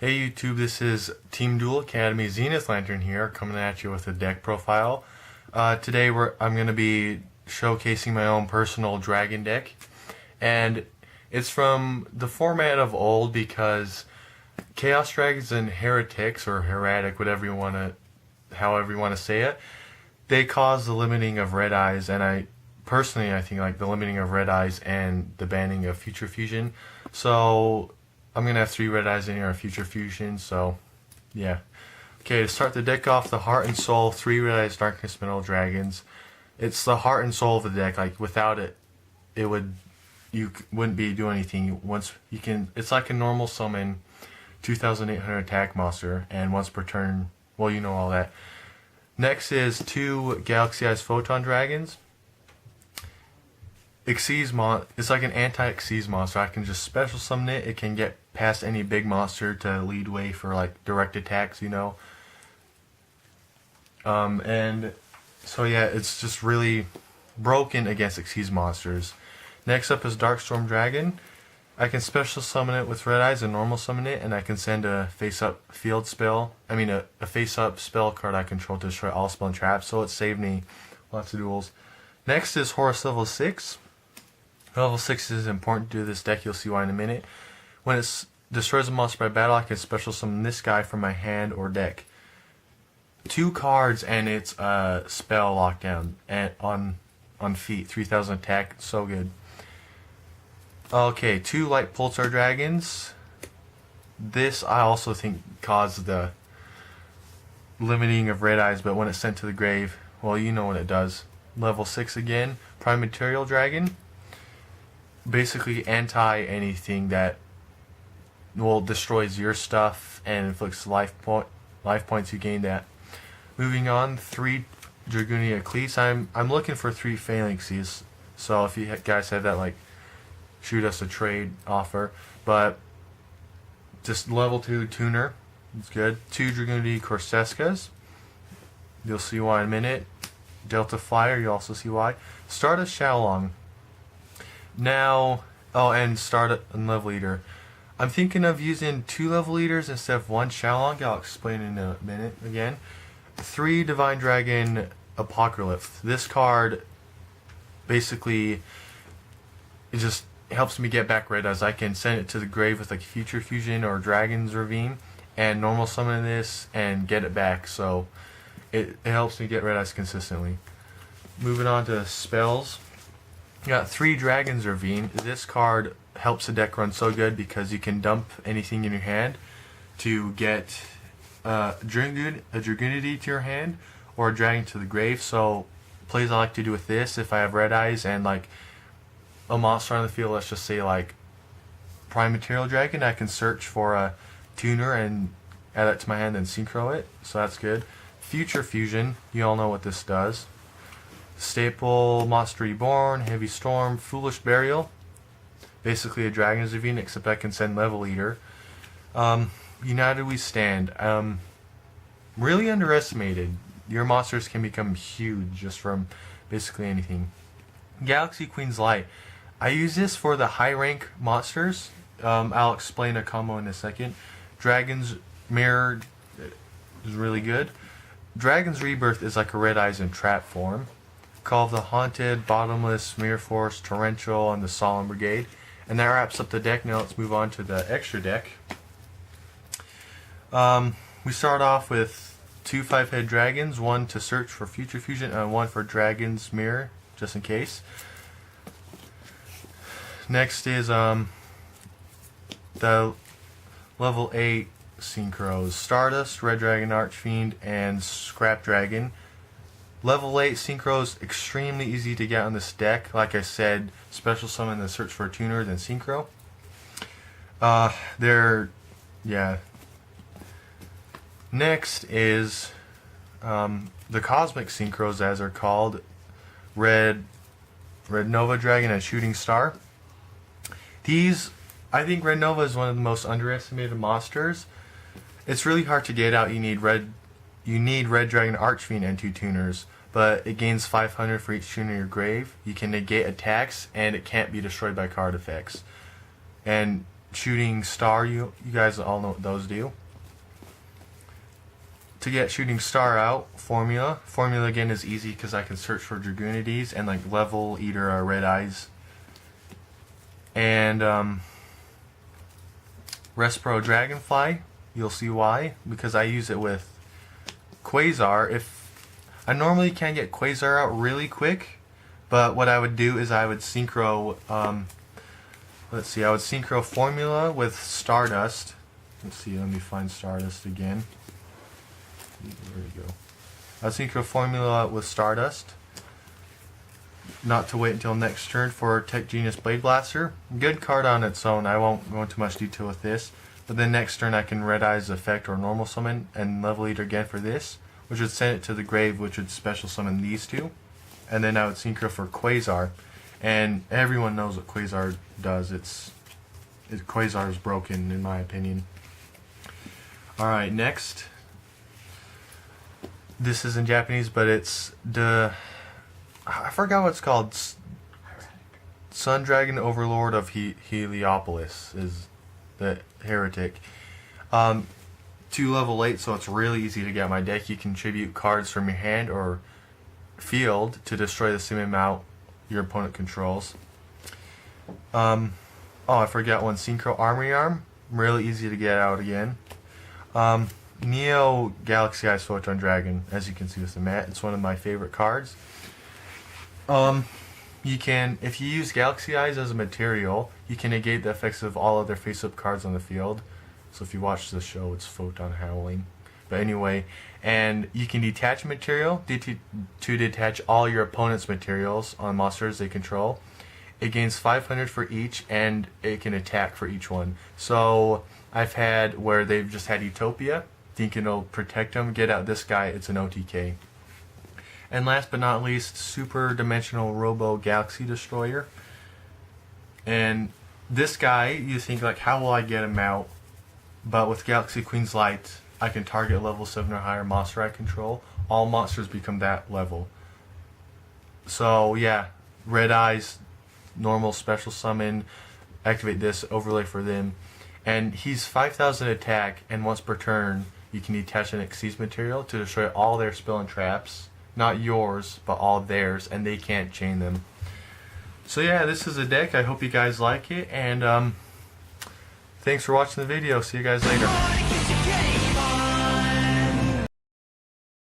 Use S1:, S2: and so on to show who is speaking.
S1: Hey YouTube, this is Team Duel Academy Zenith Lantern here, coming at you with a deck profile. Today I'm going to be showcasing my own personal dragon deck, and it's from the format of old because Chaos Dragons and Heretics, or Heretic, however you want to say it, they cause the limiting of red eyes, and I think like the limiting of red eyes and the banning of future fusion. So I'm going to have 3 red eyes in here on future fusion, so yeah. Okay, to start the deck off, the heart and soul, 3 red eyes, darkness, mineral dragons. It's the heart and soul of the deck. Like without it, you wouldn't be doing anything. It's like a normal summon, 2,800 attack monster, and once per turn, well, you know all that. Next is 2 Galaxy Eyes Photon Dragons. It's like an anti-Xyz monster. I can just special summon it. It can get past any big monster to lead way for like direct attacks, you know. And so yeah, it's just really broken against Xyz monsters. Next up is Darkstorm Dragon. I can special summon it with red eyes and normal summon it, and I can send a face-up field spell. a face-up spell card I control to destroy all spell and traps. So it saved me lots of duels. Next is Horus level 6. Level 6 is important to this deck, you'll see why in a minute. When it destroys a monster by battle, I can special summon this guy from my hand or deck. 2 cards and it's a spell lockdown and on feet, 3,000 attack, so good. Okay, 2 Light Pulsar Dragons. This I also think caused the limiting of red eyes, but when it's sent to the grave, well, you know what it does. Level 6 again, Prime Material Dragon. Basically anti anything that destroys your stuff and inflicts life points you gain that. Moving on, 3 Dragonia Cleats. I'm looking for 3 Phalanxes, so if you guys have that, like, shoot us a trade offer. But just level 2 Tuner, it's good. 2 Dragonia Corsescas, you'll see why in a minute. Delta Flyer, you'll also see why. Stardust Shalong. Now, and start a level leader. I'm thinking of using 2 level leaders instead of 1 Shalong. I'll explain in a minute again. 3 Divine Dragon Apocalypse. This card basically it just helps me get back red eyes. I can send it to the grave with like Future Fusion or Dragon's Ravine and normal summon this and get it back. So it helps me get red eyes consistently. Moving on to spells. You got 3 Dragon's Ravine. This card helps the deck run so good because you can dump anything in your hand to get a Dragunity to your hand or a Dragon to the grave. So plays I like to do with this, if I have red eyes and like a monster on the field, let's just say like Prime Material Dragon, I can search for a tuner and add it to my hand and synchro it. So that's good. Future Fusion, you all know what this does. Staple, Monster Reborn, Heavy Storm, Foolish Burial. Basically a Dragon's Ravine, except I can send level leader. United We Stand. Really underestimated. Your monsters can become huge just from basically anything. Galaxy Queen's Light. I use this for the high rank monsters. I'll explain a combo in a second. Dragon's Mirror is really good. Dragon's Rebirth is like a red eyes in trap form. Call of the Haunted, Bottomless, Mirror Force, Torrential, and the Solemn Brigade. And that wraps up the deck. Now let's move on to the extra deck. We start off with 2 5-head dragons, 1 to search for Future Fusion, and 1 for Dragon's Mirror, just in case. Next is the level 8 Synchros. Stardust, Red Dragon Archfiend, and Scrap Dragon. Level 8 Synchros, extremely easy to get on this deck. Like I said, special summon the search for a tuner, then Synchro. Next is the Cosmic Synchros, as they're called. Red Nova Dragon and Shooting Star. I think Red Nova is one of the most underestimated monsters. It's really hard to get out. You need Red Dragon Archfiend and 2 tuners. But it gains 500 for each tuner in your grave. You can negate attacks, and it can't be destroyed by card effects. And shooting star, you guys all know what those do. To get shooting star out, formula again is easy because I can search for Dragoonides and like level eater or red eyes. And Respro Dragonfly, you'll see why, because I use it with Quasar. If I normally can get Quasar out really quick, but what I would do is I would synchro let's see, I would synchro formula with Stardust. Let's see, let me find Stardust again. There we go. I would synchro formula with Stardust. Not to wait until next turn for Tech Genius Blade Blaster. Good card on its own, I won't go into much detail with this. But then next turn I can Red Eyes effect or normal summon and level eater again for this, which would send it to the grave, which would special summon these two. And then I would synchro for Quasar. And everyone knows what Quasar does. Quasar is broken in my opinion. Alright, next. This is in Japanese, but it's I forgot what it's called. Sun Dragon Overlord of Heliopolis is the heretic. 2 level 8, so it's really easy to get my deck. You contribute cards from your hand or field to destroy the same amount your opponent controls. Oh, I forgot one. Synchro Armory Arm. Really easy to get out again. Neo Galaxy Eyes Photon Dragon, as you can see with the mat. It's one of my favorite cards. You can, if you use Galaxy Eyes as a material, you can negate the effects of all other face-up cards on the field. So if you watch the show, it's Photon Howling. But anyway, and you can detach material to detach all your opponent's materials on monsters they control. It gains 500 for each, and it can attack for each one. So I've had where they've just had Utopia, thinking it'll protect them. Get out this guy, it's an OTK. And last but not least, Super Dimensional Robo Galaxy Destroyer. And this guy, you think like, how will I get him out? But with Galaxy Queen's Light, I can target level 7 or higher monster I control. All monsters become that level. So yeah, Red Eyes, normal special summon, activate this, overlay for them. And he's 5,000 attack, and once per turn, you can detach an Xyz material to destroy all their spell and traps. Not yours, but all of theirs, and they can't chain them. So yeah, this is a deck. I hope you guys like it, and thanks for watching the video. See you guys later.